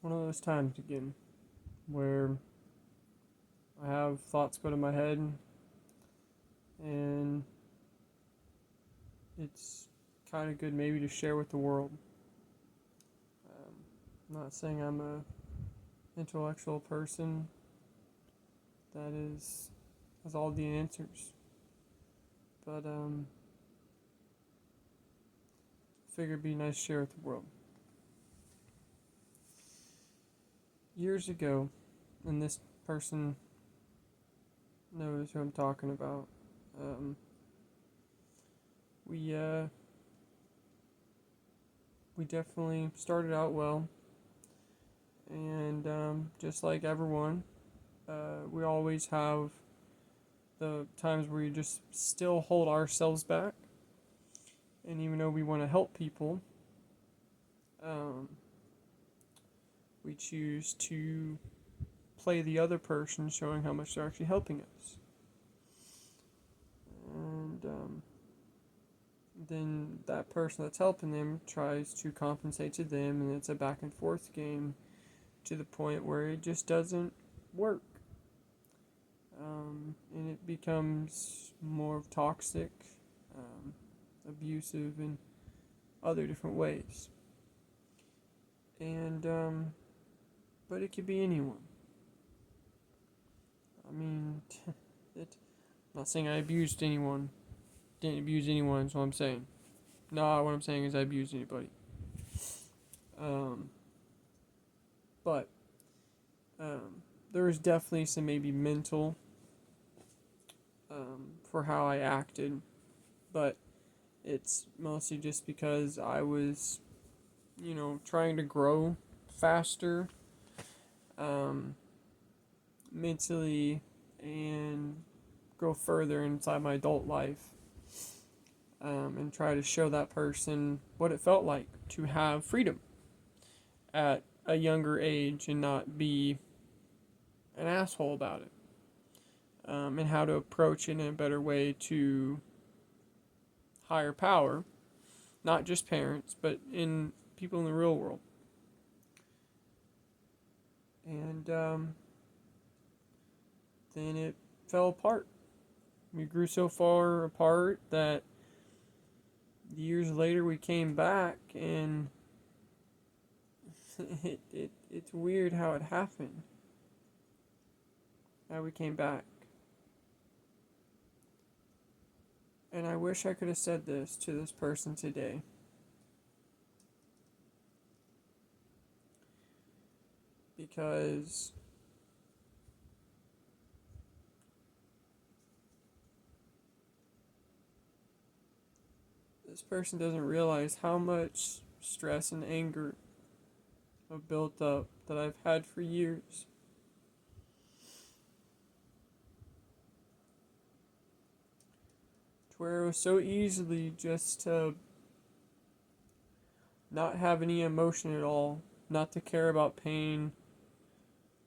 one of those times again where I have thoughts go to my head and it's kind of good maybe to share with the world. I'm not saying I'm a intellectual person that is has all the answers, but I figured it'd be nice to share with the world. Years ago, and this person knows who I'm talking about. Um, we we definitely started out well, and just like everyone, we always have the times where we just still hold ourselves back, and even though we want to help people, um, we choose to play the other person, showing how much they're actually helping us, and then that person that's helping them tries to compensate to them, and it's a back and forth game to the point where it just doesn't work. And it becomes more toxic, um, abusive in other different ways. And, but it could be anyone. I mean, it, I'm not saying I abused anyone, didn't abuse anyone, is what I'm saying. No, what I'm saying is I abused anybody. Um, but there was definitely some maybe mental for how I acted, but it's mostly just because I was, trying to grow faster, um, mentally, and grow further inside my adult life, and try to show that person what it felt like to have freedom at a younger age and not be an asshole about it, and how to approach it in a better way to higher power, not just parents, but in people in the real world. And then it fell apart. We grew so far apart that years later we came back, and it's weird how it happened. How we came back. And I wish I could have said this to this person today. Because this person doesn't realize how much stress and anger I've built up that I've had for years. To where it was so easily just to not have any emotion at all, not to care about pain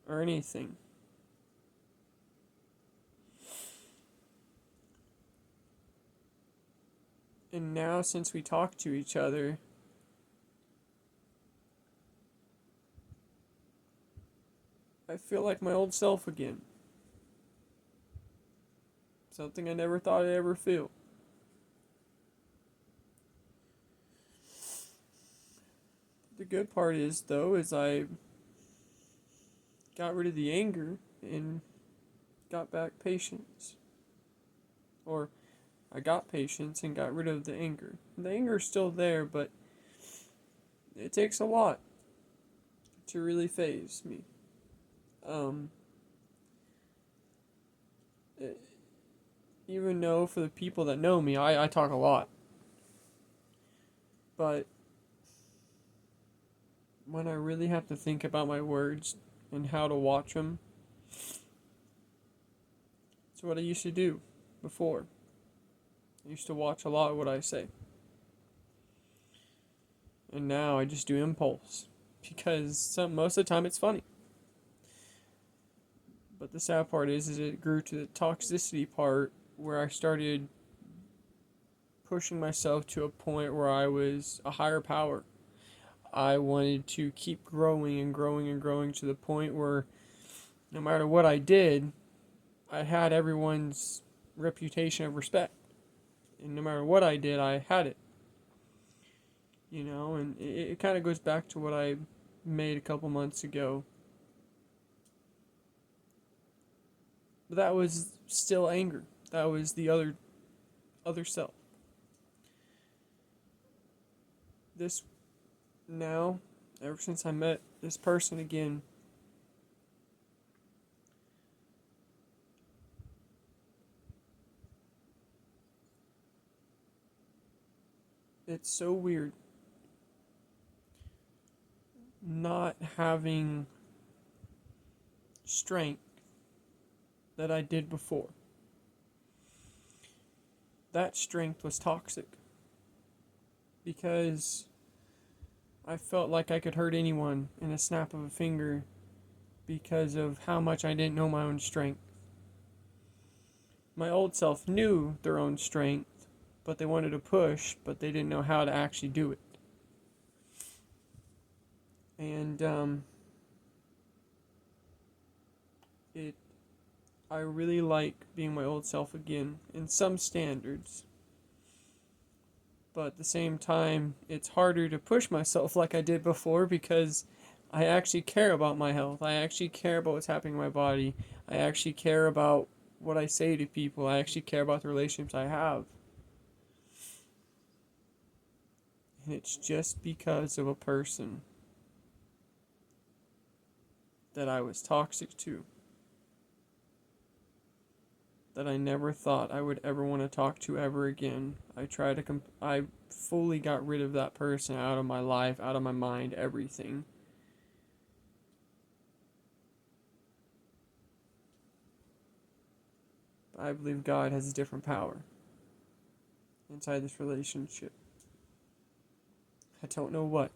or anything. And now, since we talk to each other, I feel like my old self again. Something I never thought I'd ever feel. The good part is, though, is I got rid of the anger and got back patience. Or I got patience and got rid of the anger. The anger's still there, but it takes a lot to really phase me. Um, it, even though for the people that know me, I talk a lot. But when I really have to think about my words and how to watch them, it's what I used to do before. I used to watch a lot of what I say. And now I just do impulse. Because most of the time it's funny. But the sad part is it grew to the toxicity part where I started pushing myself to a point where I was a higher power. I wanted to keep growing and growing and growing to the point where no matter what I did, I had everyone's reputation of respect. And no matter what I did, I had it. And it kind of goes back to what I made a couple months ago. But that was still anger. That was the other self. This now, ever since I met this person again, it's so weird not having strength that I did before. That strength was toxic because I felt like I could hurt anyone in a snap of a finger because of how much I didn't know my own strength. My old self knew their own strength, but they wanted to push, but they didn't know how to actually do it. And I really like being my old self again in some standards. But at the same time, it's harder to push myself like I did before because I actually care about my health. I actually care about what's happening in my body. I actually care about what I say to people. I actually care about the relationships I have. And it's just because of a person that I was toxic to that I never thought I would ever want to talk to ever again. I fully got rid of that person out of my life, out of my mind, everything. But I believe God has a different power inside this relationship. I don't know what.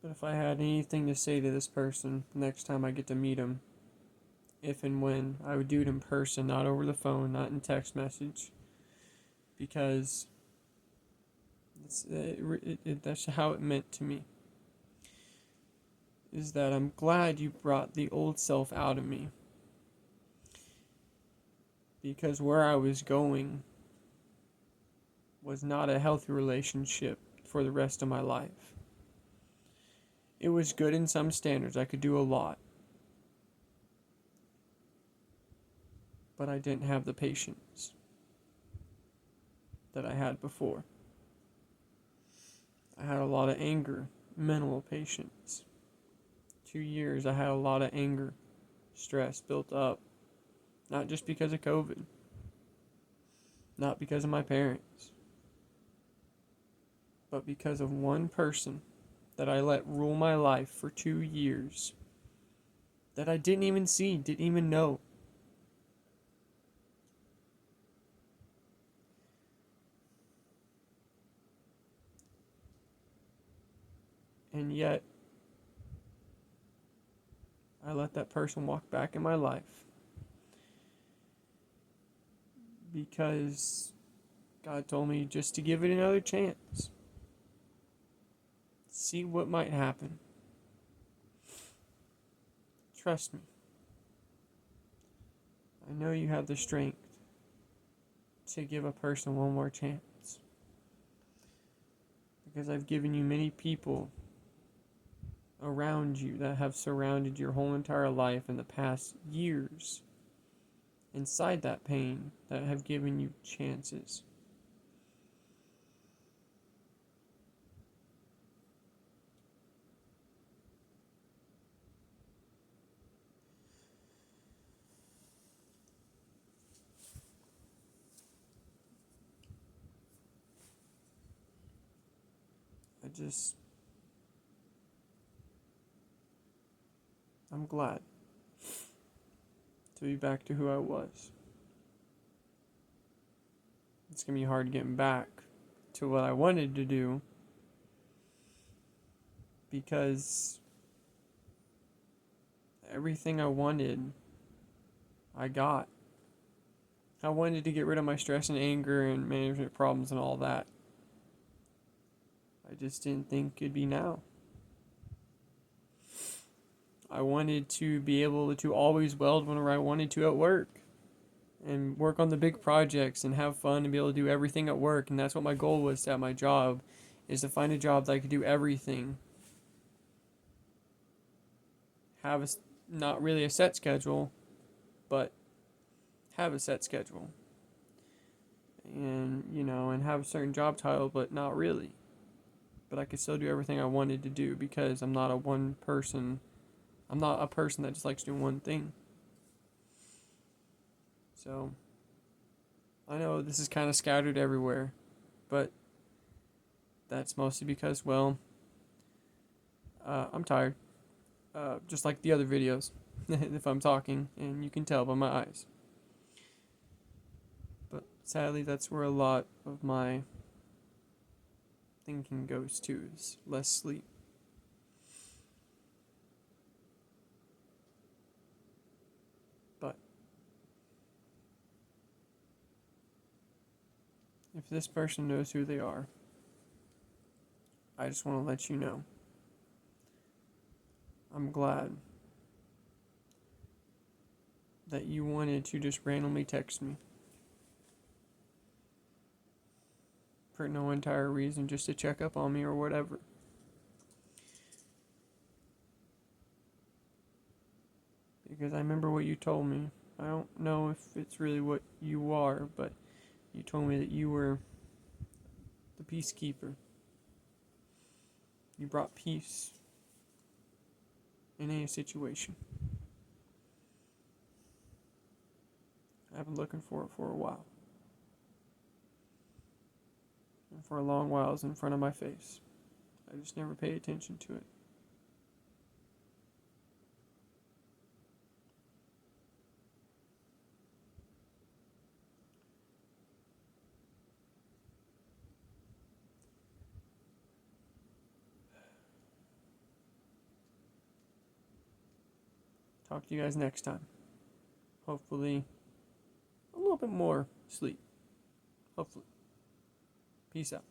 But if I had anything to say to this person next time I get to meet him, if and when, I would do it in person, not over the phone, not in text message. Because that's how it meant to me. Is that I'm glad you brought the old self out of me. Because where I was going was not a healthy relationship for the rest of my life. It was good in some standards. I could do a lot. But I didn't have the patience that I had before. I had a lot of anger, minimal patience. 2 years I had a lot of anger, stress built up. Not just because of COVID. Not because of my parents. But because of one person that I let rule my life for 2 years. That I didn't even see, didn't even know. And yet, I let that person walk back in my life. Because God told me just to give it another chance. See what might happen. Trust me. I know you have the strength to give a person one more chance. Because I've given you many people around you that have surrounded your whole entire life in the past years inside that pain that have given you chances. I'm glad to be back to who I was. It's going to be hard getting back to what I wanted to do because everything I wanted, I got. I wanted to get rid of my stress and anger and management problems and all that. I just didn't think it'd be now. I wanted to be able to always weld whenever I wanted to at work and work on the big projects and have fun and be able to do everything at work. And that's what my goal was at my job, is to find a job that I could do everything. Have not really a set schedule, but have a set schedule. And, and have a certain job title, but not really. But I could still do everything I wanted to do because I'm not a person that just likes doing one thing. So, I know this is kind of scattered everywhere, but that's mostly because, well, I'm tired. Just like the other videos, if I'm talking, and you can tell by my eyes. But sadly, that's where a lot of my thinking goes to, is less sleep. But if this person knows who they are, I just want to let you know. I'm glad that you wanted to just randomly text me for no entire reason, just to check up on me or whatever. Because I remember what you told me. I don't know if it's really what you are, but you told me that you were the peacekeeper. You brought peace in any situation. I've been looking for it for a while. And for a long while it was in front of my face. I just never paid attention to it. Talk to you guys next time. Hopefully, a little bit more sleep. Hopefully. Peace out.